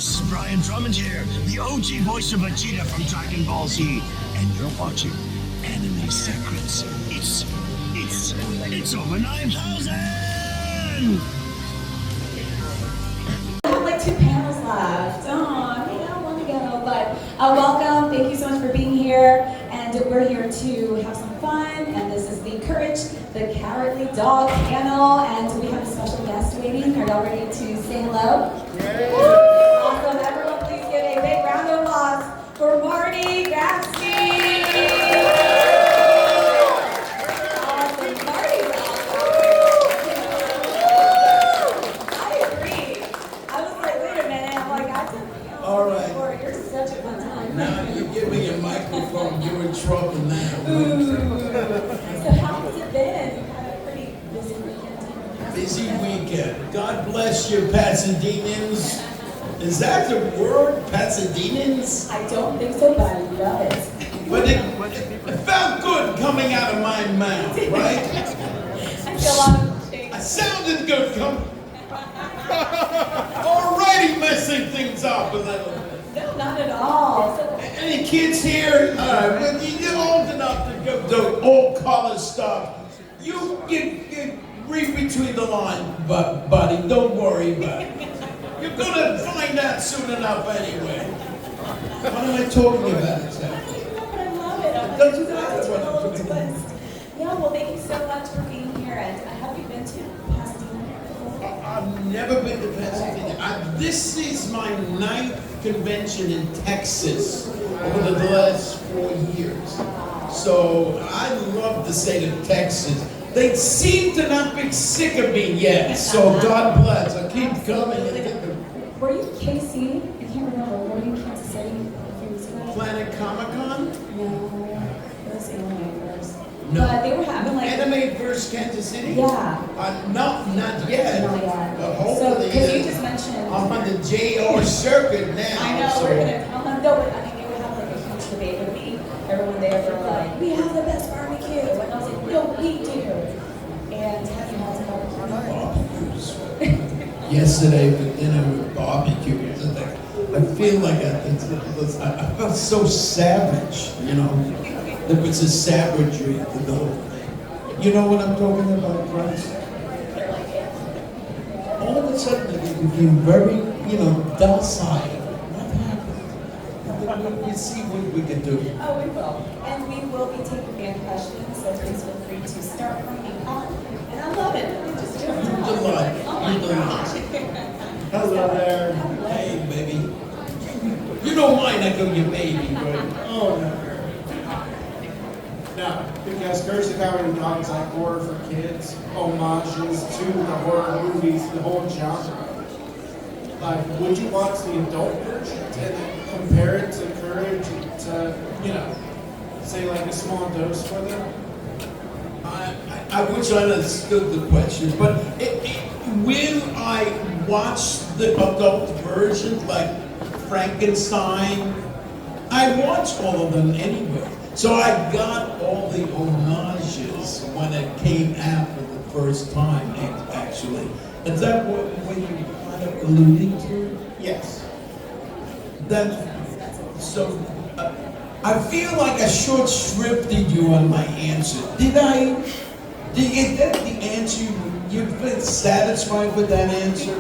This is Brian Drummond here, the OG voice of Vegeta from Dragon Ball Z, and you're watching Anime Secrets. It's over 9,000! I have like 2 panels left. Oh, long ago. But welcome. Thank you so much for being here. And we're here to have some fun. And this is the Courage the Cowardly Dog panel. And we have a special guest waiting. Are y'all ready to say hello? Yeah. Awesome. Everyone, please give a big round of applause for Marty Grabstein. Awesome. Marty's I agree. I was like, wait a minute. I'm like, I took all right. You're such a fun time. Now you give me a microphone, you're in trouble now. So how has it been? You've had a pretty busy weekend. Busy weekend. God bless you, Pasadenans. Is that the word, Pasadenans? I don't think so, but I love it. But it felt good coming out of my mouth, right? I feel a lot of shame. I sounded good already messing things up a little bit. No, not at all. So, any kids here? All right, well, you're old enough to go to all color stuff. You read between the lines, buddy. Don't worry about it. You're gonna find out soon enough anyway. What am I talking about exactly? but I love it. I'm like, you guys took a little twist. Yeah, well, thank you so much for being here. And have you been to Pasadena before? I've never been to Pasadena. This is my 9th convention in Texas over the last 4 years. So I love the state of Texas. They seem to not be sick of me yet. So God bless. I keep coming. Were you KC? I can't remember. Were you in Kansas City a few weeks ago? Planet Comic-Con? No, it was Animeverse. No. But they were having like Animeverse Kansas City? Yeah. No, not yet. Not yet. But hopefully, because you just mentioned. I'm on the JR circuit now. I know, so. we're gonna come on. No, but I mean, they would have like a huge debate with me. Everyone there were like, we have the best barbecue. And I was like, no, we do. And have you had some barbecue? Yesterday for dinner with barbecue, I feel like I felt so savage, you know. There was a savagery to the whole thing. You know what I'm talking about, Christ? All of a sudden, they became very, docile. What happened? You see what we can do. Oh, we will. And we will be taking fan questions, so please feel free to start from the on. And I love it. Just do it. You delight. Oh You my delight. gosh. Hello there. Hey, baby. You don't mind I go your baby, right? Oh, no. No, because Courage the Cowardly Dog is like horror for kids, homages to the horror movies, the whole genre. Like, would you watch the adult version and then compare it to Courage to, say like a small dose for them? I wish I understood the question, but will I watch the adult version, like Frankenstein? I watch all of them anyway. So I got all the homages when it came out for the first time, actually. Is that what you kind of alluding to? Yes. I feel like I short-shrifted you on my answer. Did you get the answer? You've been satisfied with that answer?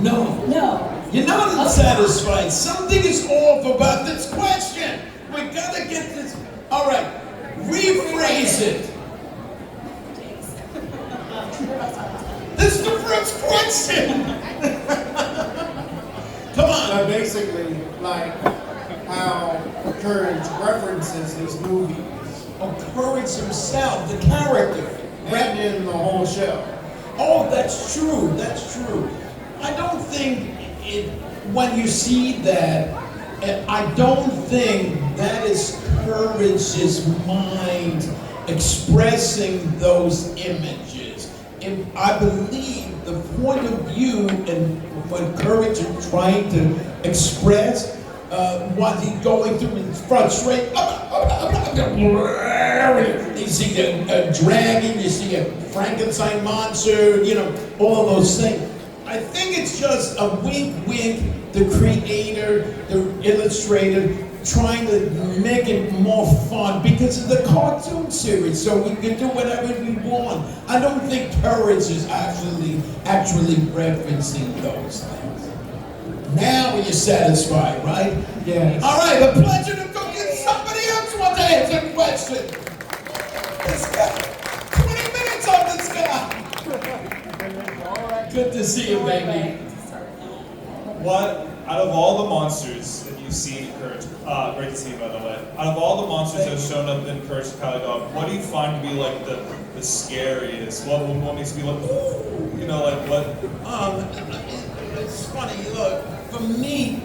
No. No. You're not satisfied. Something is off about this question. We gotta get this. All right. Rephrase it. This is the first question. Come on. But basically, like how Courage references this movie. Oh, Courage himself, the character. And in the whole show. Oh, that's true. That's true. I don't think when you see that, I don't think that is Courage's mind expressing those images. I believe the point of view and what Courage is trying to express, what he's going through is frustration. You see a dragon, you see a Frankenstein monster, all of those things. I think it's just a wink, the creator, the illustrator, trying to make it more fun because of the cartoon series, so we can do whatever we want. I don't think Courage is actually referencing those things. Now you're satisfied, right? Yes. All right, a pleasure to go get somebody else want to answer a question. This guy, 20 minutes on this guy. Good to see you, baby. What, out of all the monsters that you've seen in Courage, great to see you by the way, out of all the monsters that have shown up in Courage the Cowardly Dog, what do you find to be like the scariest? What makes you be like, ooh, you know, like what? It's funny, look, for me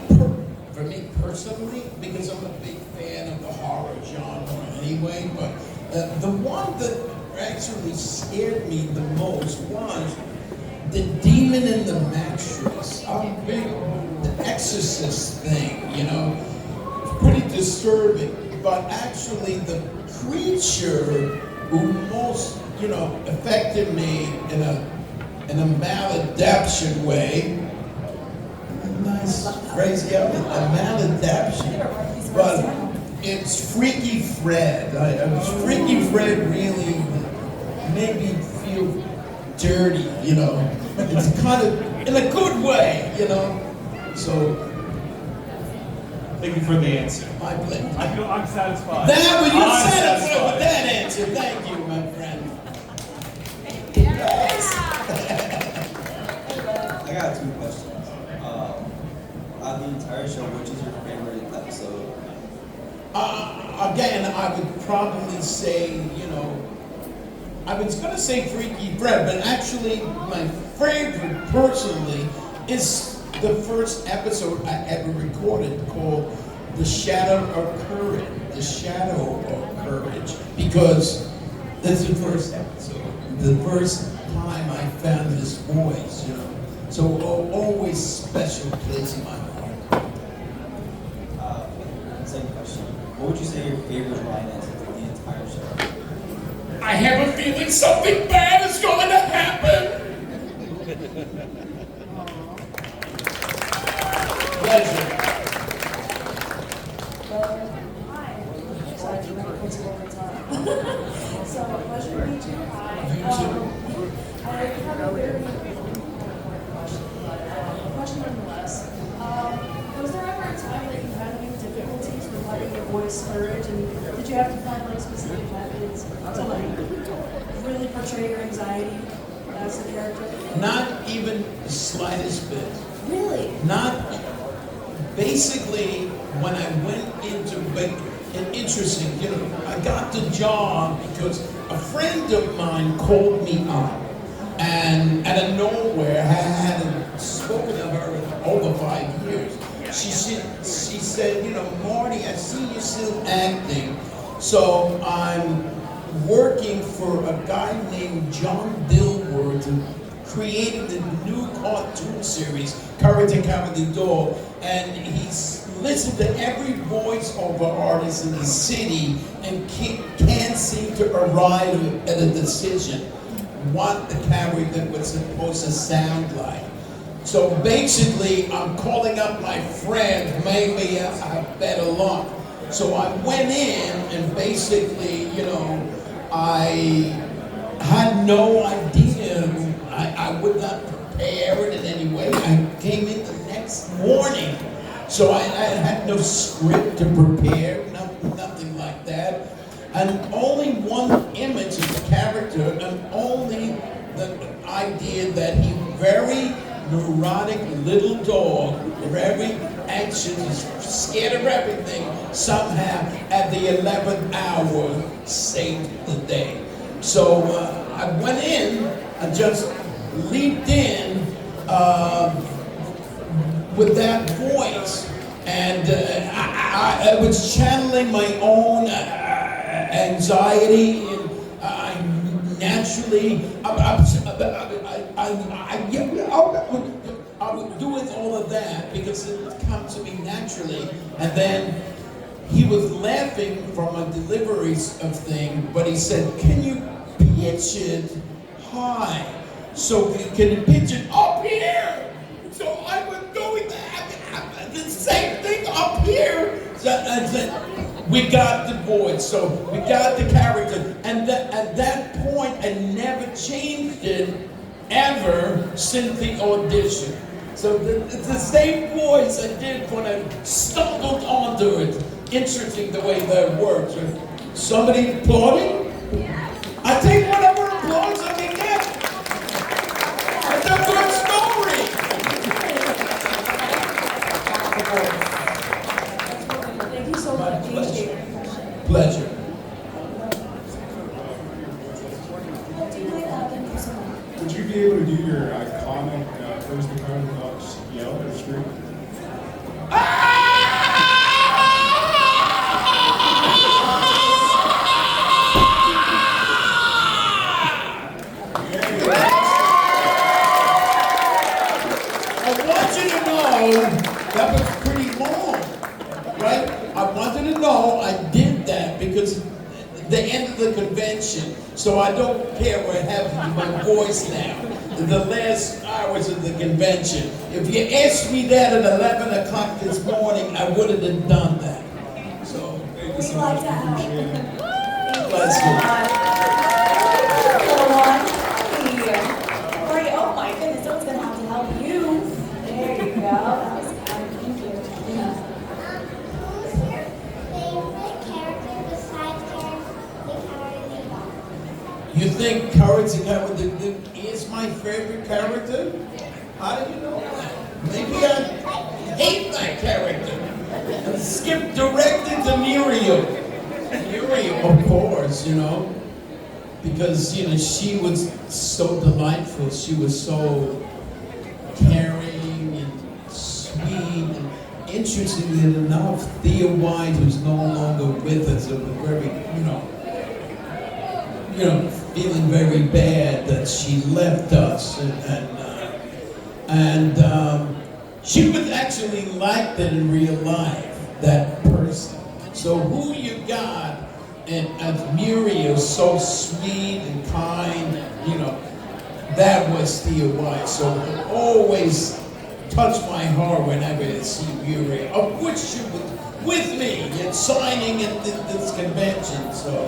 personally, because I'm a big fan of the horror genre anyway, but the one that actually scared me the most was the demon in the mattress. I'm big, the exorcist thing, you know, it's pretty disturbing, but actually the creature who most, you know, affected me in a maladaption way, nice phrase, yeah, a maladaption, but it's Freaky Fred. Freaky Fred really made me feel dirty, you know. It's kind of in a good way, you know. So, Thank you for the answer. my pleasure. I'm satisfied. That was you're I'm satisfied with that answer. Thank you, my friend. Yes. I got two questions. Out of the entire show, which is your favorite episode? Again, I would probably say, you know, I was going to say Freaky Fred, but actually my favorite personally is the first episode I ever recorded called The Shadow of Courage. The Shadow of Courage. Because that's the first episode. The first time I found his voice, you know. So always special place in my heart. Same question. What would you say your favorite line is of the entire show? I have a feeling something bad is going to happen. Pleasure. Hi. Sorry, I'm going to put you over time. So, pleasure to meet you. Hi. I have a very important question, but a question nonetheless. Was there ever a time that you had any difficulties with letting your voice courage, and did you have to find like specific methods to like really portray your anxiety as the character? Not even the slightest bit. Really? Not basically when I went into, but interesting, you know, I got the job because a friend of mine called me up, and out of nowhere, I hadn't spoken to her in over 5 years. She said, you know, Marty, I see you still acting, so I'm working for a guy named John Dilworth who created a new cartoon series, Courage the Cowardly Dog, and he's listened to every voiceover artist in the city and can't seem to arrive at a decision what the character was supposed to sound like. So basically, I'm calling up my friend, maybe I have better luck. So I went in and basically, you know, I had no idea. I would not prepare it in any way. I came in the next morning. So I had no script to prepare, nothing like that. And only one image of the character, and only the idea that he's very neurotic little dog, very anxious, scared of everything, somehow at the 11th hour saved the day. So I went in and just leaped in with that voice, and I was channeling my own anxiety, and I naturally, I was doing all of that because it comes to me naturally, and then he was laughing from a delivery of thing, but he said, "Can you pitch it high? So can you pitch it up here?" up here. We got the voice, so we got the character, and at that point, I never changed it ever since the audition. So it's the same voice I did when I stumbled onto it. Interesting the way that works. Somebody applauding? I take whatever applause I can get. It's a good story. Thank you so much. Pleasure. Would you be able to do your iconic First the Car Dogs yell or scream? I want you to know that was pretty long, right? I want you to know I did that because the end of the convention, so I don't care what happens to my voice now. The last hours of the convention. If you asked me that at 11 o'clock this morning, I wouldn't have done that. So, Thank you We'd so like much. to help. Appreciate it. bless you. Great. Oh my goodness, someone's gonna have to help you. There you go. That was kind. Thank you. Yeah. Who's your favorite character besides Karen the Cowardly Dog? You think Courage the Cowardly Dog is my favorite character? How do you know that? Maybe I hate that character. And skip directly to Muriel. Muriel, of course, you know. Because, you know, she was so delightful. She was so caring and sweet. And interestingly enough, Thea White, who's no longer with us, was very, feeling very bad that she left us, and she was actually like that in real life, that person. So who you got, and as Muriel, so sweet and kind, that was Thea White. So it always touched my heart whenever I see Muriel, of which she was with me and signing at this convention. So.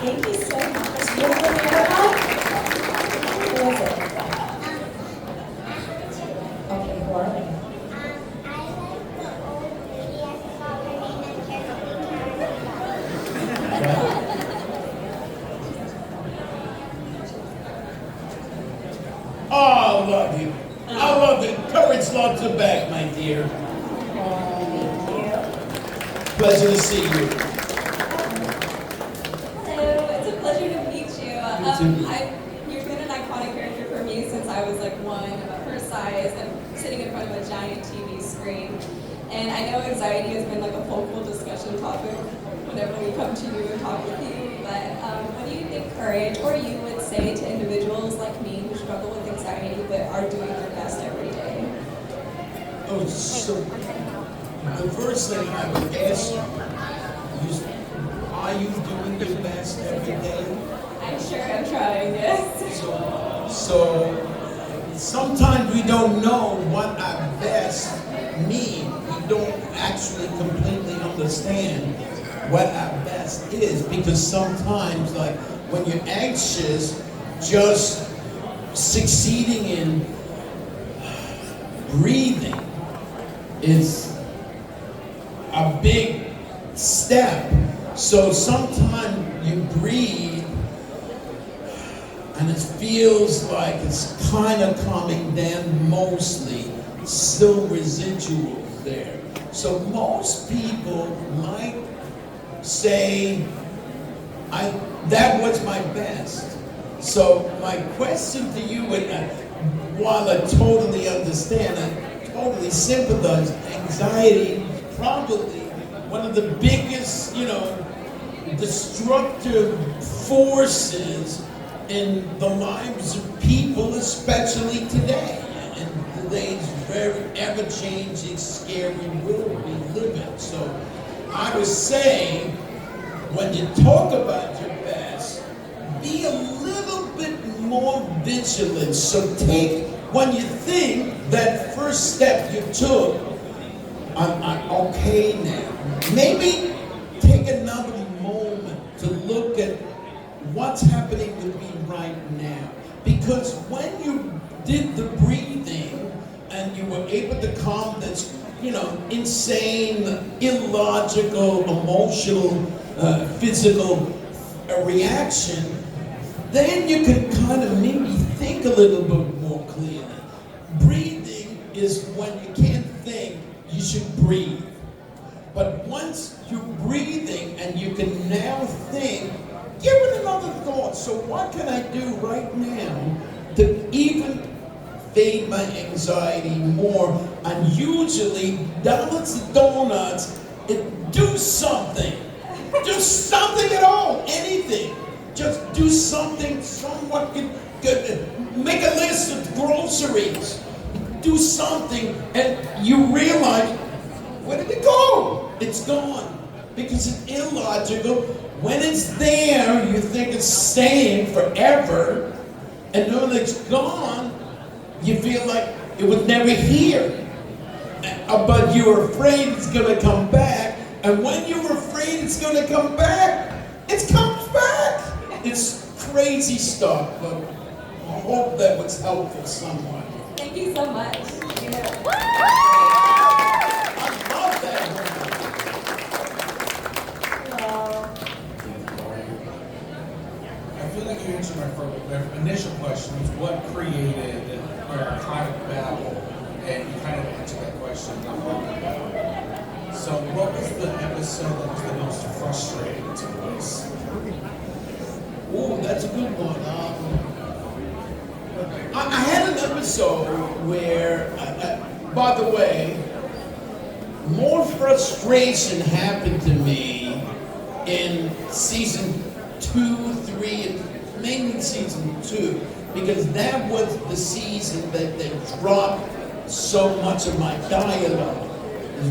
Thank you so much. You have a favorite one? Who is it? Okay, who are they? I like the old lady, I forgot her name, and Karen the Cowardly Dog. Oh, I love you. I love it. Courage loves her back, my dear. Pleasure to see you. Hello, it's a pleasure to meet you. You've been an iconic character for me since I was like one of her size and sitting in front of a giant TV screen. And I know anxiety has been like a focal discussion topic whenever we come to you and talk with you. But what do you think courage or you would say to individuals like me who struggle with anxiety but are doing their best every day? Oh, so the first thing I would ask you is, are you doing your best every day? I'm sure I'm trying, yes. So sometimes we don't know what our best means. We don't actually completely understand what our best is, because sometimes, like when you're anxious, just succeeding in breathing is a big step. So sometimes you breathe and it feels like it's kind of calming down, mostly, still residual there. So most people might say, that was my best. So my question to you, and while I totally understand, I totally sympathize, anxiety is probably one of the biggest, destructive forces in the lives of people, especially today, in today's very ever-changing, scary world we live in. So I would say, when you talk about your best, be a little bit more vigilant. So take when you think that first step you took, I'm okay now. Maybe take another moment to look at what's happening with me right now. Because when you did the breathing and you were able to calm this, insane, illogical, emotional, physical reaction, then you can kind of maybe think a little bit more clearly. Breathing is when you can't think, you should breathe. But once you're breathing and you can now think, give it another thought. So what can I do right now to even fade my anxiety more? And usually, donuts and donuts, do something. Do something at all, anything. Just do something somewhat good. Make a list of groceries. Do something, and you realize, where did it go? It's gone. Because it's illogical. When it's there, you think it's staying forever, and when it's gone, you feel like it was never here. But you're afraid it's going to come back, and when you're afraid it's going to come back, it comes back. It's crazy stuff, but I hope that was helpful somewhat. Thank you so much. I love that I feel like you answered my initial question, was what created our kind of battle, and you kind of answered that question. So what was the episode that was the most frustrating to us? Oh, that's a good one. I had an episode where, by the way, more frustration happened to me in season 2, 3, and mainly season 2, because that was the season that they dropped so much of my dialogue.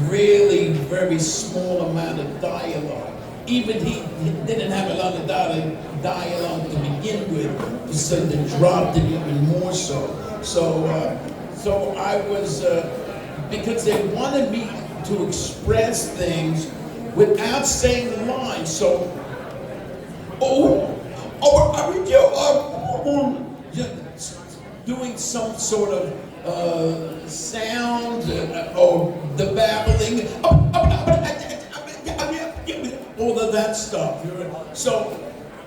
Really very small amount of dialogue. Even he didn't have a lot of dialogue to begin with, so they dropped it even more so. So I was, because they wanted me to express things without saying the lines. So, doing some sort of sound or the babbling, all of that stuff. So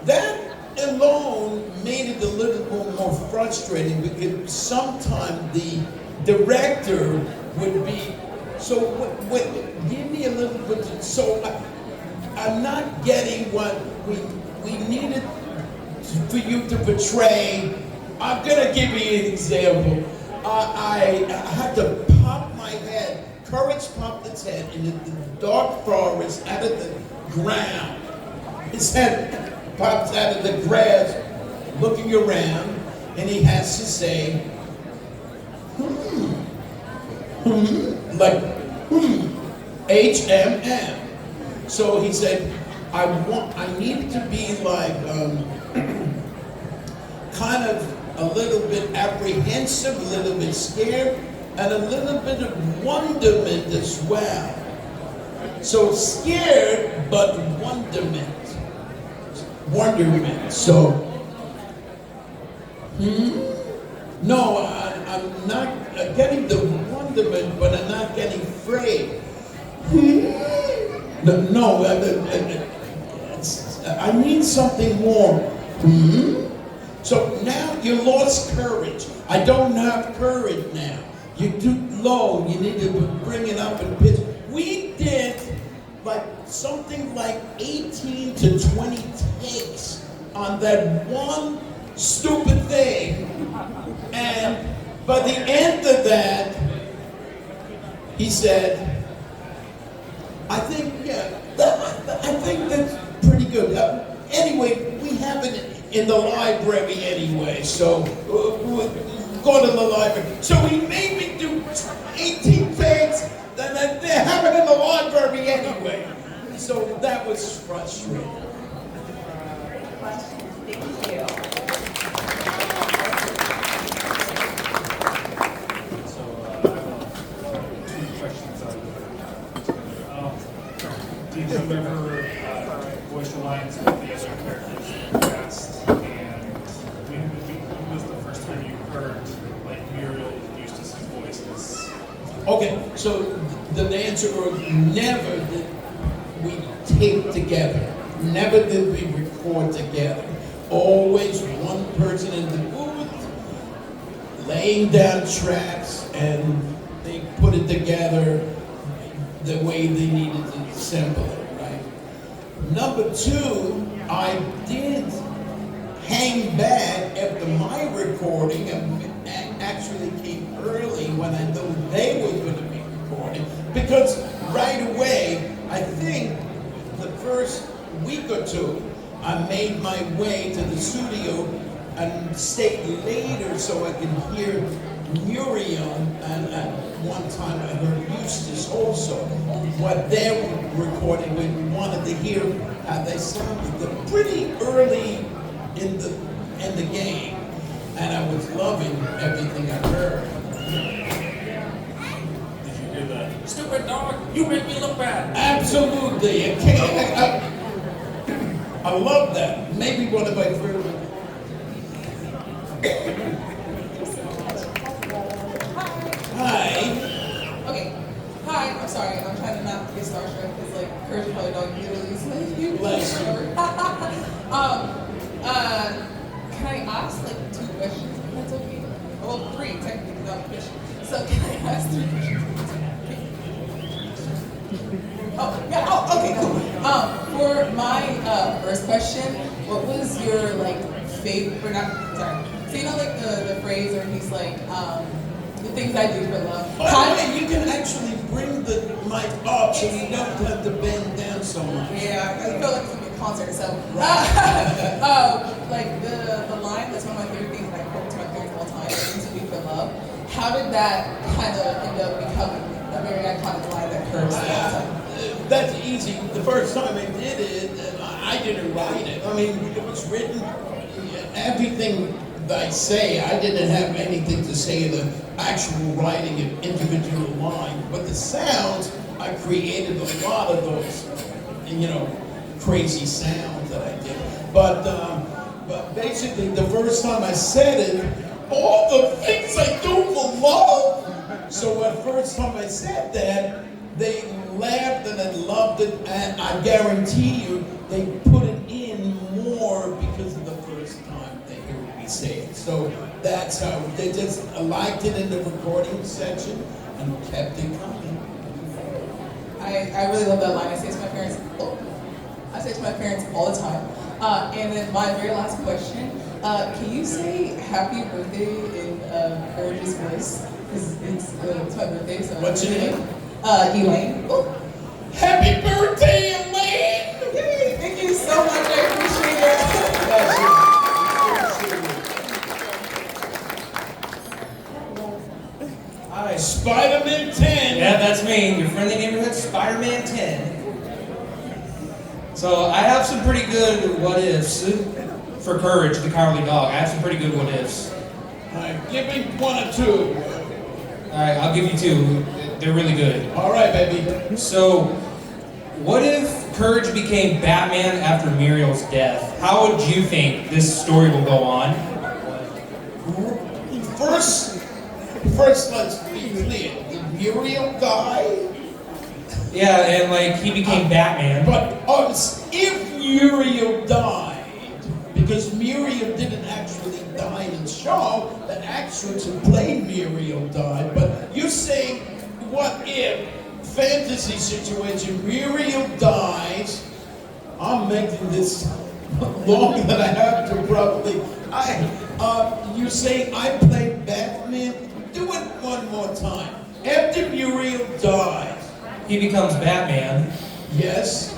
that alone made it a little bit more frustrating, because sometimes the director would be, give me a little bit, so I'm not getting what we needed for you to portray. I'm gonna give you an example. I had to pop my head. Courage popped its head in the dark forest out of the ground. His head pops out of the grass, looking around, and he has to say, HMM. So he said, I needed to be like, kind of a little bit apprehensive, a little bit scared, and a little bit of wonderment as well. So scared, but wonderment. So, no, I'm not getting the wonderment, but I'm not getting afraid. No, I need something more. So now you lost courage. I don't have courage now. You're too low. You need to bring it up and pitch. We did like something like 18 to 20 takes on that one stupid thing. And by the end of that, he said, I think that's pretty good. Anyway, we have it in the library anyway, so we'll go to the library. So he made me do 18 takes, and they have it in the library anyway. So that was frustrating. Great question. Thank you. Okay, so the answer was never did we tape together. Never did we record together. Always one person in the booth, laying down tracks, and they put it together the way they needed to assemble it, right? Number two, I did hang back after my recording and actually came early when I knew they were going to be recording, because right away, I think the first week or two, I made my way to the studio and stayed later so I could hear Muriel, and at one time I heard Eustace also. What they were recording, we wanted to hear how they sounded. They're pretty early in the game, and I was loving everything I heard. Did you hear that? Stupid dog, you make me look bad. Absolutely. I love that. Maybe one of my favorite. Hi. Okay. Hi, I'm sorry. I'm trying to not get starstruck because like Courage the Cowardly Dog literally is like you. Bless you. Can I ask like 2 questions? If that's okay. Well, 3 technically without a question. So can I ask 3 questions? Oh, yeah. Oh, okay, cool. For my first question, what was your like favorite? Not sorry. So you know like the phrase where he's like the things I do for love. Oh, you can actually bring the mic up so you don't have to bend down so much. Yeah, I feel like it's gonna be a concert. So like the line that's one of my favorite things that I quote to my parents all the time. Things we do for love. How did that kind of end up becoming a very iconic line that Kurt said? That's easy. The first time I did it, I didn't write it. I mean, it was written. Everything that I say, I didn't have anything to say in the actual writing of individual lines, but the sounds, I created a lot of those, crazy sounds that I did. But basically, the first time I said it, all the things I do for love. So the first time I said that, they laughed and they loved it, and I guarantee you, they put it in more because of the first time they heard me say it. So that's how they just liked it in the recording section and kept it coming. I really love that line. I say it to my parents. I say it to my parents all the time. And then my very last question: can you say "Happy Birthday" in Courage's voice? Because it's my birthday. So what's your name? Elaine. Oh. Happy birthday, Elaine! Yay! Thank you so much. I appreciate it. Hi, Spider-Man 10. Yeah, that's me, your friendly neighborhood Spider-Man 10. So I have some pretty good what-ifs for Courage the Cowardly Dog. I have some pretty good what-ifs. All right, give me 1 or 2. All right, I'll give you 2. They're really good. All right, baby. So, what if Courage became Batman after Muriel's death? How would you think this story will go on? First, let's be clear. Did Muriel die? Yeah, and like he became Batman. But if Muriel died, because Muriel didn't actually die in the show, the actress who played Muriel died. But you're saying, what if, fantasy situation, Muriel dies, I'm making this longer than I have to probably. You say I played Batman? Do it one more time. After Muriel dies. He becomes Batman. Yes.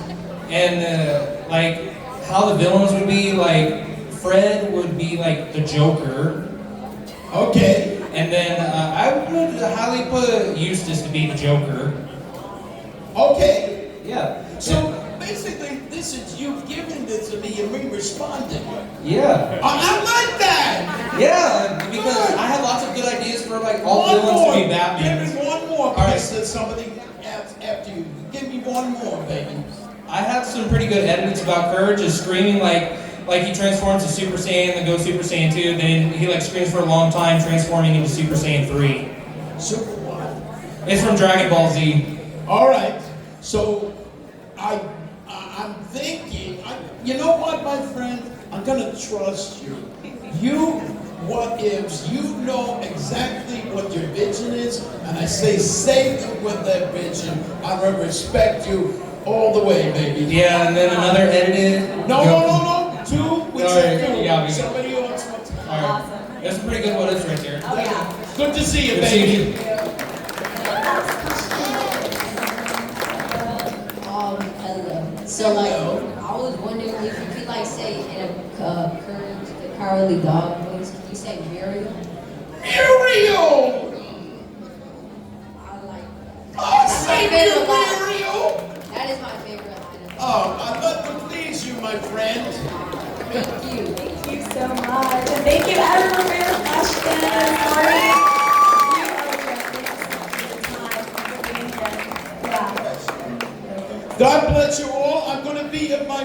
And like how the villains would be, like Fred would be like the Joker. Okay. And then I would highly put Eustace to be the Joker. Okay. Yeah. So basically, this is you've given this to me and we responded. Yeah. I like that. Yeah, because I have lots of good ideas for like all villains to be Batman. Give me one more. All right. That somebody after you. Give me one more, baby. I have some pretty good edits about Courage is screaming like he transforms to Super Saiyan, then goes Super Saiyan 2, then he like screams for a long time, transforming into Super Saiyan 3. Super what? It's from Dragon Ball Z. All right. So I'm thinking. You know what, my friend? I'm gonna trust you. You what ifs. You know exactly what your vision is, and I say it with that vision. I'm gonna respect you all the way, baby. Yeah, and then another edited. No. Two. We All said right, two. yeah, Somebody else. All right. Awesome. That's some pretty good what ifs right there. Oh yeah. Good to see you, Good to see baby. you. Hello. So like, I was wondering if you could like say in a Courage the Cowardly Dog voice, can you say Muriel? Muriel! I like that. Oh, say favorite Muriel! That is my favorite line. Oh, I'd love to please you, my friend. Thank you. Thank you so much. And thank you everyone for your questions. Marty, you are great. Thank you so much for being here. Yeah. God bless you all. I'm going to be at my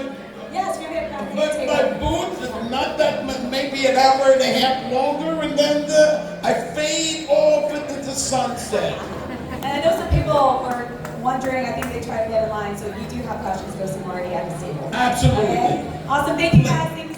Yes, you're going to be at my booth, not that maybe an hour and a half longer, and then I fade off into the sunset. And I know some people were wondering, I think they tried to get in line, so if you do have questions, go see Marty at the table. Absolutely. Okay? Awesome. Thank you guys. Thank you.